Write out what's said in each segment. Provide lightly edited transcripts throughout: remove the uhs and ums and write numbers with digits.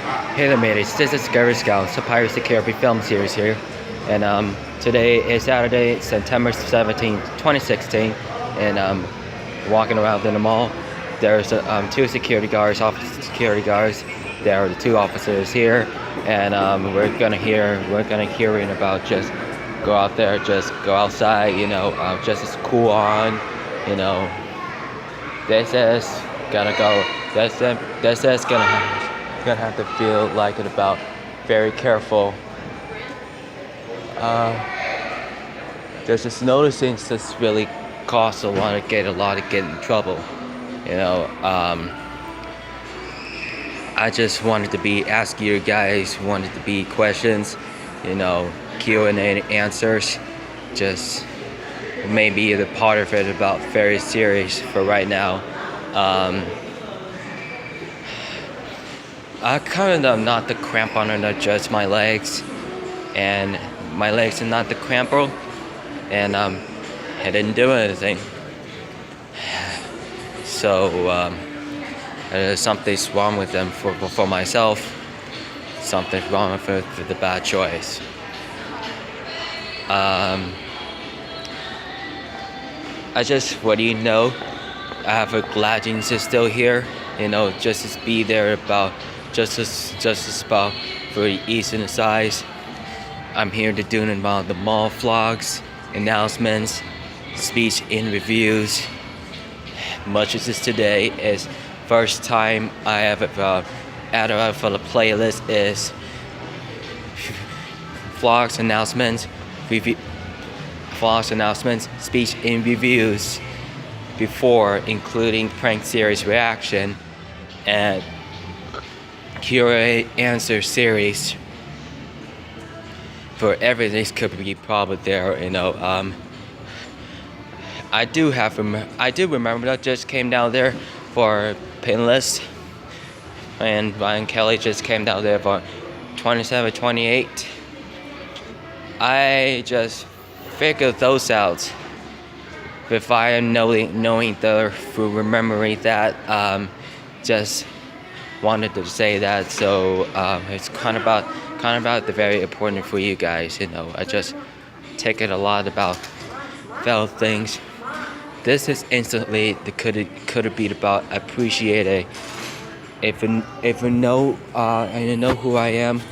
Hey there, mateys. This is Gary Scout, Superior Security Film Series here. And today is Saturday, September 17th, 2016. And walking around in the mall. There's two security guards, officer security guards. There are the two officers here. And we're gonna hearing about just go out there, just go outside, just as cool on, you know. This is gonna go. This is gonna have to feel like it about very careful. Just noticing this really costs a lot to get in trouble. I just wanted to be asking you guys, wanted to be questions, Q&A answers. Just maybe the part of it about very serious for right now. I kind of not the cramp on it, just my legs, and my legs are not the cramper, and I didn't do anything. So something's wrong with them for myself. Something's wrong with it for the bad choice. What do you know? I have a glad still here. Just to be there about. Just as about for ease and size. I'm here to do about the mall vlogs, announcements, speech in reviews. Much as this today is first time I have added for the playlist is vlogs, announcements, speech in reviews before including prank series reaction and Q&A answer series. For everything could be probably there, I do remember that just came down there for Pinless, and Ryan Kelly just came down there for 27, 28. I just figured those out. If I am knowing through remembering that, just wanted to say that. So it's kind of about the very important for you guys. I just take it a lot about fellow things. This is instantly the could it be about appreciating. If you know and you know who I am,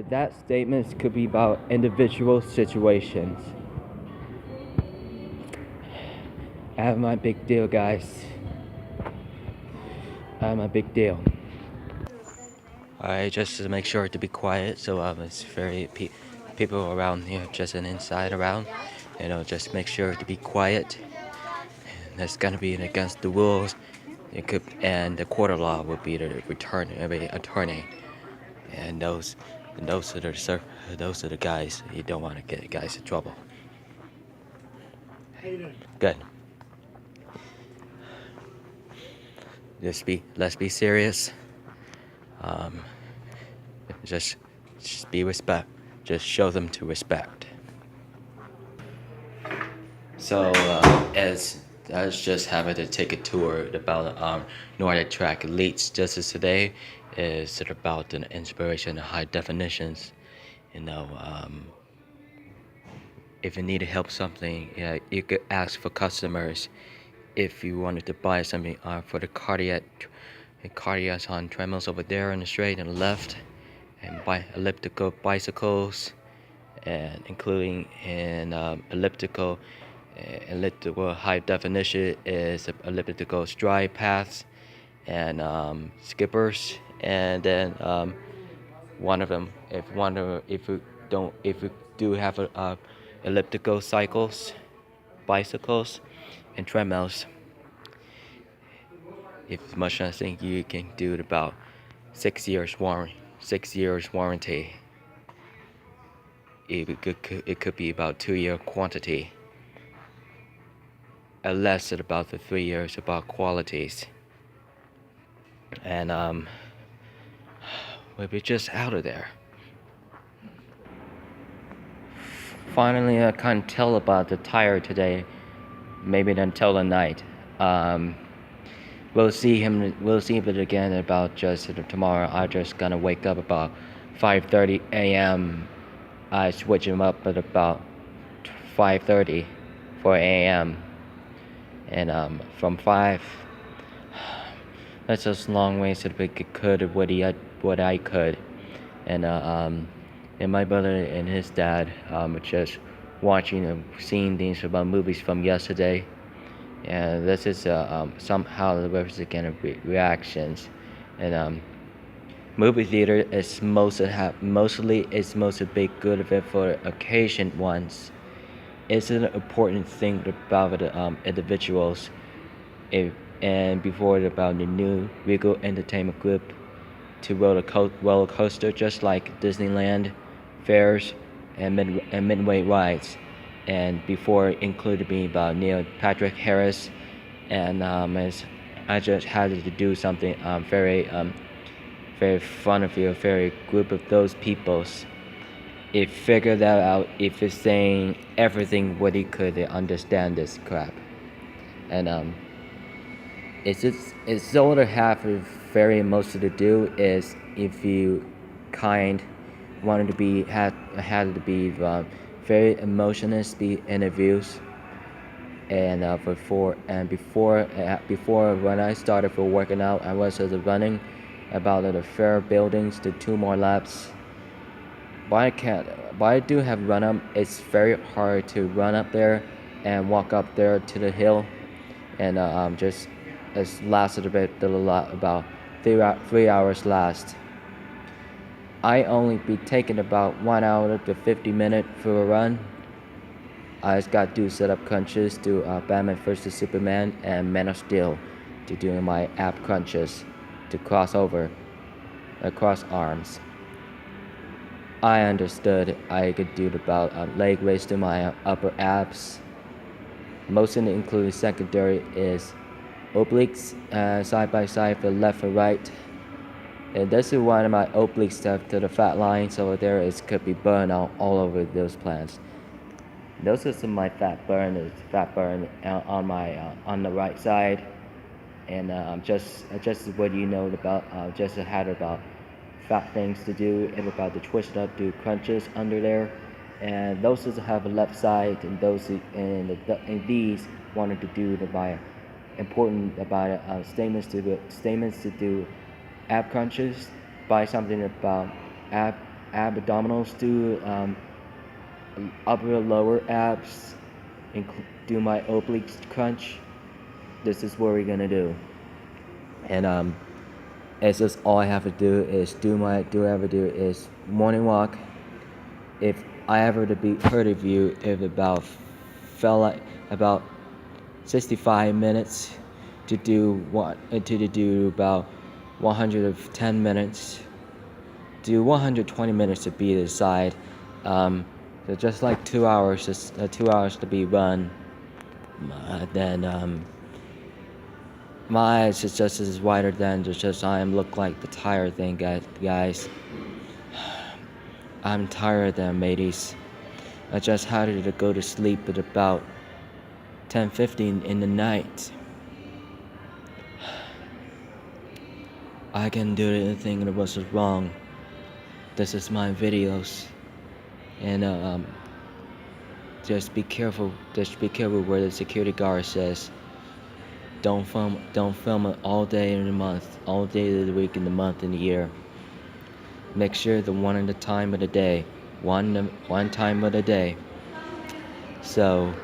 that statement could be about individual situations. I have my big deal, guys. I'm a big deal. Alright, just to make sure to be quiet, so it's very people around here, just an inside around, just make sure to be quiet. That's gonna be against the rules. And the court of law would be to return every attorney, and those are the guys you don't want to get guys in trouble. Good. Let's be serious. Just be respect. Just show them to respect. So as I was just having to take a tour about Nordic Track Elites just as today is about an inspiration of high definitions. If you need to help something, you could ask for customers. If you wanted to buy something for the cardiacs on treadmills over there on the straight and left, and buy elliptical bicycles, and including in elliptical high definition is elliptical stride paths and skippers, and then one of them if you do have elliptical bicycles and treadmills. If much I think you can do it about 6 years warranty. It could be about 2-year quantity. Less at about the 3 years about qualities. And we'll be just out of there. Finally, I can't tell about the tire today. Maybe until the night. We'll see it again about just tomorrow. I just gonna wake up about 5:30 a.m. I switch him up at about 5:30 for a.m. and from 5. That's just a long way to the could what I could, and and my brother and his dad just watching and seeing things about movies from yesterday, and this is somehow the representative reactions, and movie theater is mostly it's most a big good of it for occasion ones. It's an important thing about the individuals. If, and before about the new Regal Entertainment Group to roller coaster, just like Disneyland, fairs, and midway rides, and before included me about Neil Patrick Harris, and as I just had to do something very fun of you, very group of those peoples. It figured that out if it's saying everything what he could to understand this crap, and it's sort of half of very most to do is if you kind wanted to be had to be very emotionless be interviews and before when I started for working out I was running about the fair buildings to 2 more laps, but I can't but I do have run up. It's very hard to run up there and walk up there to the hill, and just it's lasted about 3 hours last. I only be taking about 1 hour to 50 minutes for a run. I just got to do setup crunches, do Batman vs Superman and Man of Steel, to doing my ab crunches to cross over across arms. I understood I could do about leg raise to my upper abs. Most of it including secondary is obliques side by side for left and right. And this is one of my oblique stuff to the fat lines over there. It could be burned out all over those plants. Those are some of my fat burn on my on the right side, and just what you know about just had about fat things to do and about the twist up do crunches under there, and those have a left side, and and these wanted to do my important about statements to do ab crunches, by something about abdominals, do upper lower abs, do my obliques crunch. This is what we're gonna do, and it's just all I have to do is do is morning walk. If I ever to be heard of you, if about felt like about 65 minutes to do about 110 minutes, do 120 minutes to be the side. So just like 2 hours, just 2 hours to be run. Then my eyes is just as wider than just I am look like the tired thing, guys. I'm tired then, mateys. I just had to go to sleep at about 10:15 in the night. I can do anything that was wrong. This is my videos, and just be careful. Just be careful where the security guard says. Don't film it all day in the month, all day of the week, in the month, in the year. Make sure the one at a time of the day, one time of the day. So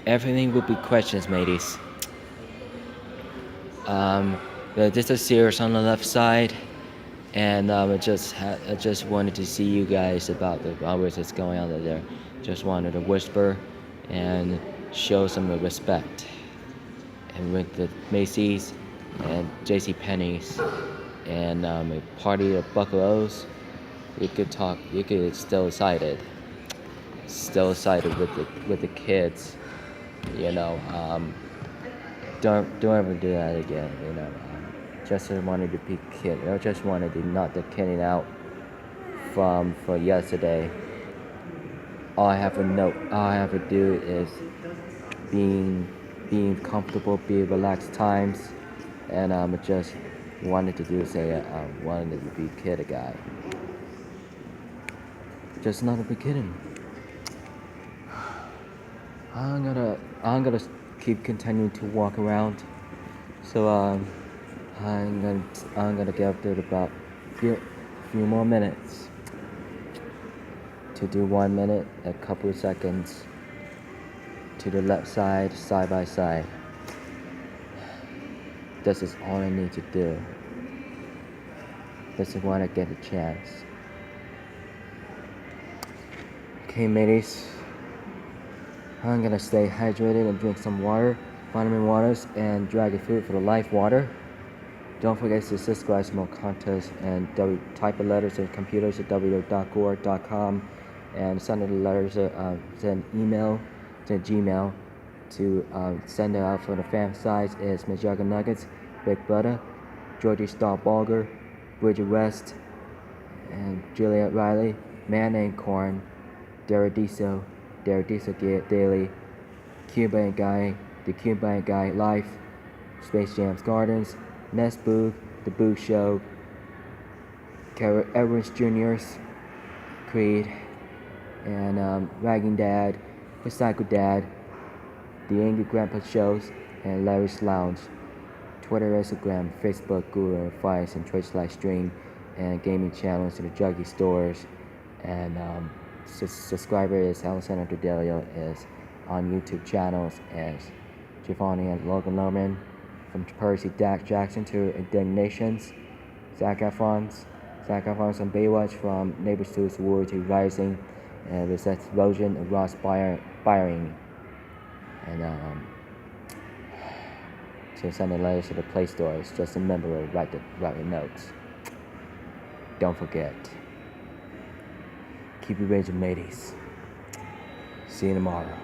everything will be questions, mateys. This is Sears on the left side, and I just wanted to see you guys about the hours that's going on there. Just wanted to whisper and show some respect. And with the Macy's and J.C. Penney's and a party of buckaroos, you could still excited with the kids, you know. Don't ever do that again, you know. Just wanted to be kid. I just wanted to not the kidding out for yesterday. All I have to do is being comfortable, be relaxed times, and just wanted to do say wanted to be kid a guy. Just not a big kidding. I'm gonna keep continuing to walk around. So I'm gonna I'm gonna give it about few more minutes to do 1 minute, a couple of seconds to the left side by side. This is all I need to do. This is when I get a chance. Okay, mateys. I'm gonna stay hydrated and drink some water, vitamin waters, and dragon fruit for the life water. Don't forget to subscribe to more content and type the letters in computers at www.gore.com and send the letters, send email to Gmail to send it out for the fan size is Miss Jugger Nuggets, Big Butter, Georgie Star Bulger, Bridget West, and Juliet Riley, Man Named Corn, Derek Diesel Daily, Cuban Guy, The Cuban Guy Life, Space Jam's Gardens, Nest Booth, The Booth Show, Edwards Jr.'s, Creed, and Ragging Dad, Recycle Dad, The Angry Grandpa Shows, and Larry's Lounge. Twitter, Instagram, Facebook, Google, Files, and Twitch live stream, and gaming channels to the Juggy stores. And subscriber is Alexander Delio is on YouTube channels as Giovanni and Logan Lohman. From Percy Jackson to Indignations, Zac Efron's on Baywatch, from Neighbors to War to Rising, and with Seth Rogen and Ross Byring. And to send the letters to the Play Stores, just remember to write the notes. Don't forget. Keep your raging, mateys. See you tomorrow.